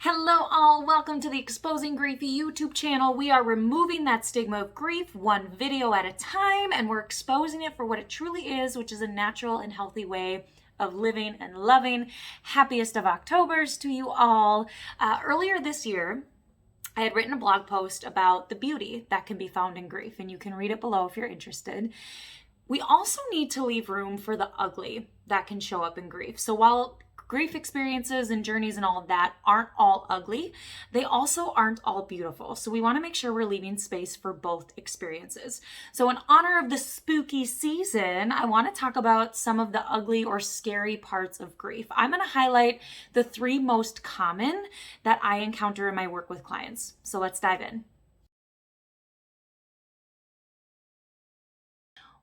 Hello all, welcome to the Exposing Griefy YouTube channel. We are removing that stigma of grief one video at a time, and we're exposing it for what it truly is, which is a natural and healthy way of living and loving. Happiest of Octobers to you all. Earlier this year, I had written a blog post about the beauty that can be found in grief, and you can read it below if you're interested. We also need to leave room for the ugly that can show up in grief. So while grief experiences and journeys and all of that aren't all ugly, they also aren't all beautiful. So we want to make sure we're leaving space for both experiences. So in honor of the spooky season, I want to talk about some of the ugly or scary parts of grief. I'm going to highlight the 3 most common that I encounter in my work with clients. So let's dive in.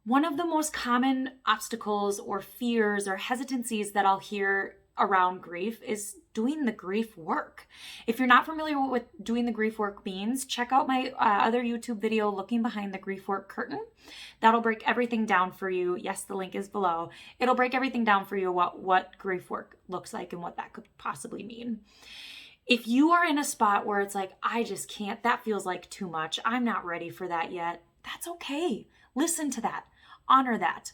One of the most common obstacles or fears or hesitancies that I'll hear around grief is doing the grief work. If you're not familiar with what doing the grief work means, check out my other YouTube video, Looking Behind the Grief Work Curtain. That'll break everything down for you. Yes, the link is below. It'll break everything down for you what grief work looks like and what that could possibly mean. If you are in a spot where it's like, I just can't, that feels like too much, I'm not ready for that yet, that's okay. Listen to that. Honor that.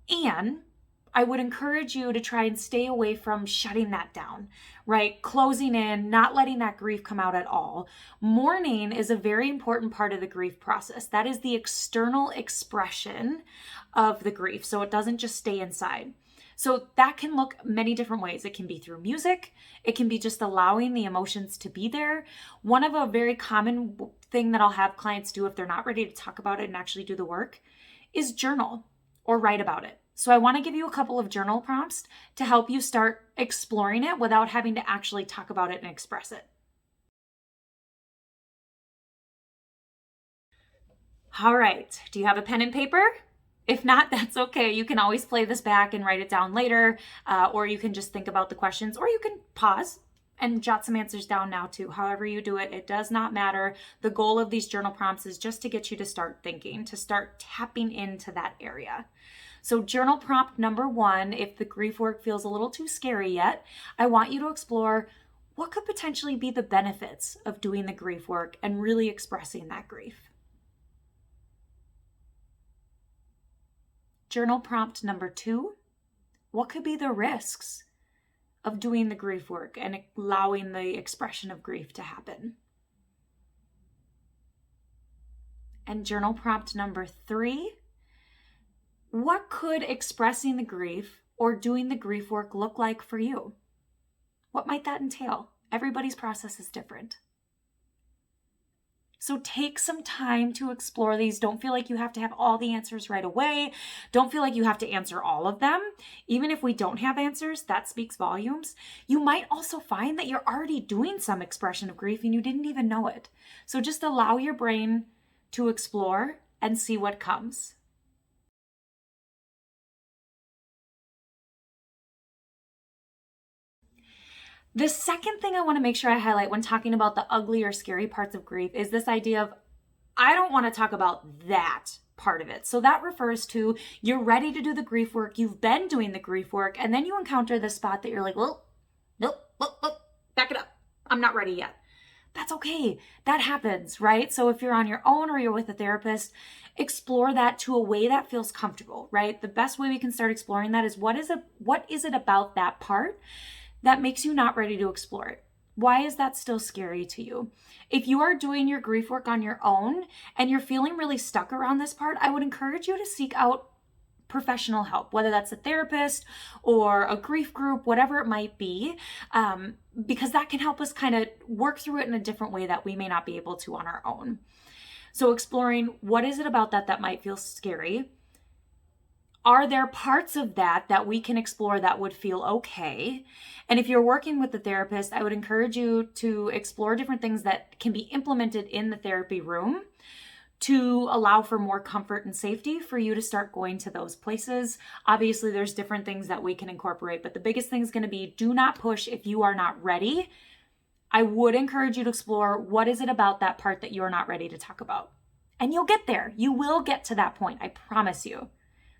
And I would encourage you to try and stay away from shutting that down, right? Closing in, not letting that grief come out at all. Mourning is a very important part of the grief process. That is the external expression of the grief, so it doesn't just stay inside. So that can look many different ways. It can be through music. It can be just allowing the emotions to be there. One of a very common thing that I'll have clients do if they're not ready to talk about it and actually do the work is journal or write about it. So I want to give you a couple of journal prompts to help you start exploring it without having to actually talk about it and express it. All right, do you have a pen and paper? If not, that's okay. You can always play this back and write it down later, or you can just think about the questions, or you can pause and jot some answers down now too. However you do it, it does not matter. The goal of these journal prompts is just to get you to start thinking, to start tapping into that area. So journal prompt number 1, if the grief work feels a little too scary yet, I want you to explore what could potentially be the benefits of doing the grief work and really expressing that grief. Journal prompt number 2, what could be the risks of doing the grief work and allowing the expression of grief to happen? And journal prompt number 3, what could expressing the grief or doing the grief work look like for you? What might that entail? Everybody's process is different. So take some time to explore these. Don't feel like you have to have all the answers right away. Don't feel like you have to answer all of them. Even if we don't have answers, that speaks volumes. You might also find that you're already doing some expression of grief and you didn't even know it. So just allow your brain to explore and see what comes. The second thing I want to make sure I highlight when talking about the ugly or scary parts of grief is this idea of, I don't want to talk about that part of it. So that refers to you're ready to do the grief work, you've been doing the grief work, and then you encounter this spot that you're like, well, nope, back it up. I'm not ready yet. That's okay. That happens, right? So if you're on your own or you're with a therapist, explore that to a way that feels comfortable, right? The best way we can start exploring that is what is it about that part that makes you not ready to explore it? Why is that still scary to you? If you are doing your grief work on your own and you're feeling really stuck around this part, I would encourage you to seek out professional help, whether that's a therapist or a grief group, whatever it might be, because that can help us kind of work through it in a different way that we may not be able to on our own. So exploring what is it about that might feel scary? Are there parts of that we can explore that would feel okay? And if you're working with the therapist, I would encourage you to explore different things that can be implemented in the therapy room to allow for more comfort and safety for you to start going to those places. Obviously, there's different things that we can incorporate, but the biggest thing is going to be do not push if you are not ready. I would encourage you to explore what is it about that part that you're not ready to talk about. And you'll get there. You will get to that point, I promise you.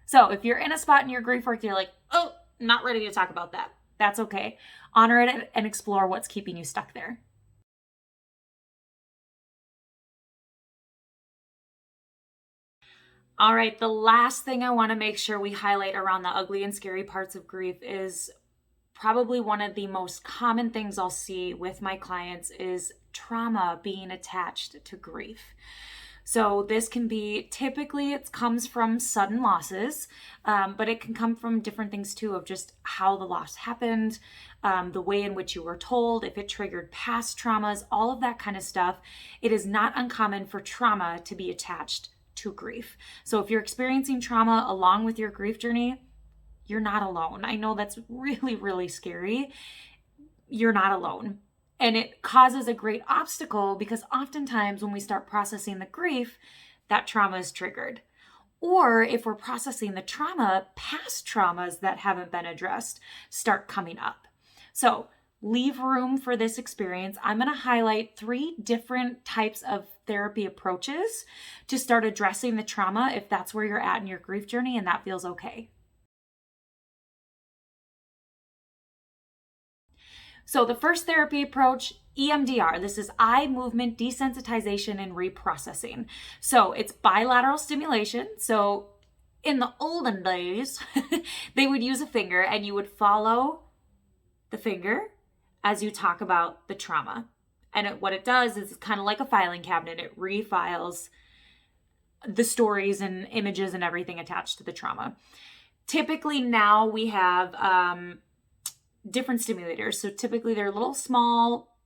So if you're in a spot in your grief work, you're like, oh, not ready to talk about that. That's okay. Honor it and explore what's keeping you stuck there. All right, the last thing I want to make sure we highlight around the ugly and scary parts of grief is probably one of the most common things I'll see with my clients is trauma being attached to grief. So this can be, typically it comes from sudden losses, but it can come from different things too, of just how the loss happened, the way in which you were told, if it triggered past traumas, all of that kind of stuff. It is not uncommon for trauma to be attached to grief. So if you're experiencing trauma along with your grief journey, you're not alone. I know that's really, really scary. You're not alone. And it causes a great obstacle because oftentimes when we start processing the grief, that trauma is triggered. Or if we're processing the trauma, past traumas that haven't been addressed start coming up. So leave room for this experience. I'm going to highlight 3 different types of therapy approaches to start addressing the trauma if that's where you're at in your grief journey and that feels okay. So the first therapy approach, EMDR, this is eye movement desensitization and reprocessing. So it's bilateral stimulation. So in the olden days, they would use a finger and you would follow the finger as you talk about the trauma. And what it does is it's kind of like a filing cabinet. It refiles the stories and images and everything attached to the trauma. Typically now we have different stimulators. So typically they're little small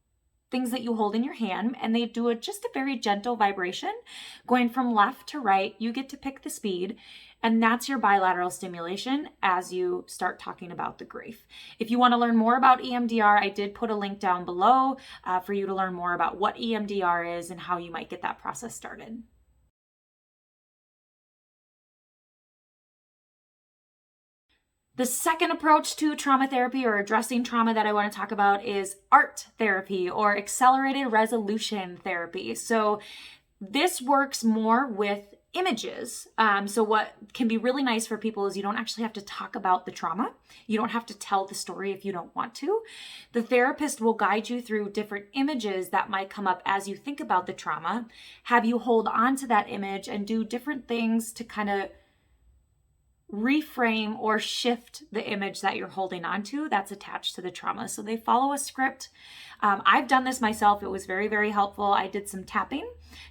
things that you hold in your hand and they do just a very gentle vibration going from left to right. You get to pick the speed and that's your bilateral stimulation as you start talking about the grief. If you want to learn more about EMDR, I did put a link down below for you to learn more about what EMDR is and how you might get that process started. The second approach to trauma therapy or addressing trauma that I want to talk about is art therapy or accelerated resolution therapy. So this works more with images. So what can be really nice for people is you don't actually have to talk about the trauma. You don't have to tell the story if you don't want to. The therapist will guide you through different images that might come up as you think about the trauma, have you hold on to that image and do different things to kind of reframe or shift the image that you're holding on to that's attached to the trauma. So they follow a script. I've done this myself. It was very, very helpful. I did some tapping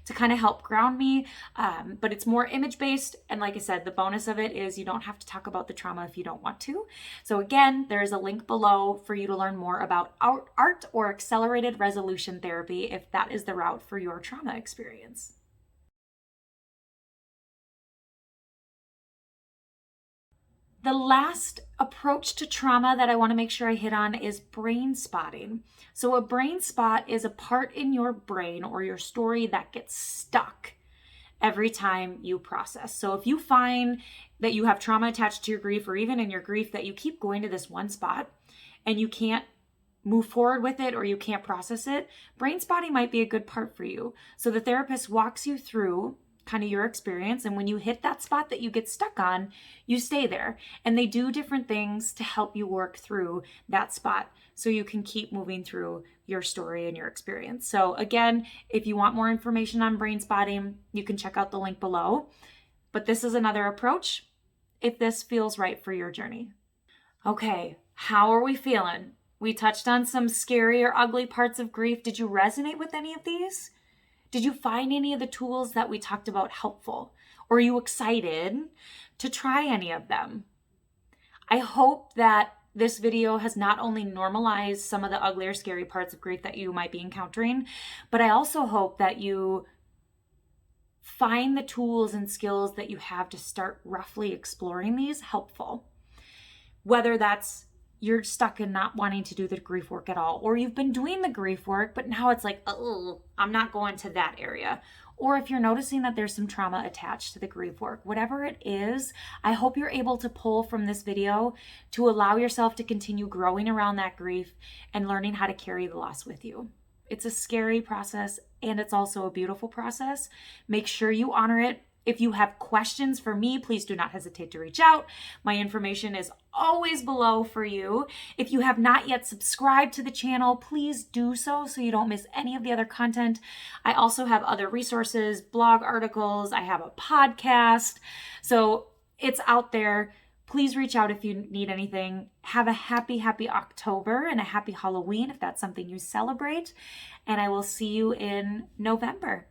to kind of help ground me, but it's more image-based. And like I said, the bonus of it is you don't have to talk about the trauma if you don't want to. So again, there's a link below for you to learn more about art or accelerated resolution therapy if that is the route for your trauma experience. The last approach to trauma that I want to make sure I hit on is brain spotting. So a brain spot is a part in your brain or your story that gets stuck every time you process. So if you find that you have trauma attached to your grief or even in your grief that you keep going to this one spot and you can't move forward with it or you can't process it, brain spotting might be a good part for you. So the therapist walks you through kind of your experience. And when you hit that spot that you get stuck on, you stay there. And they do different things to help you work through that spot so you can keep moving through your story and your experience. So again, if you want more information on brain spotting, you can check out the link below. But this is another approach if this feels right for your journey. Okay, how are we feeling? We touched on some scary or ugly parts of grief. Did you resonate with any of these? Did you find any of the tools that we talked about helpful? Or are you excited to try any of them? I hope that this video has not only normalized some of the ugly or scary parts of grief that you might be encountering, but I also hope that you find the tools and skills that you have to start roughly exploring these helpful. Whether that's you're stuck in not wanting to do the grief work at all, or you've been doing the grief work, but now it's like, oh, I'm not going to that area. Or if you're noticing that there's some trauma attached to the grief work, whatever it is, I hope you're able to pull from this video to allow yourself to continue growing around that grief and learning how to carry the loss with you. It's a scary process and it's also a beautiful process. Make sure you honor it If you have questions for me, please do not hesitate to reach out. My information is always below for you. If you have not yet subscribed to the channel, please do so you don't miss any of the other content. I also have other resources, blog articles, I have a podcast. So it's out there. Please reach out if you need anything. Have a happy October and a happy Halloween if that's something you celebrate. And I will see you in November.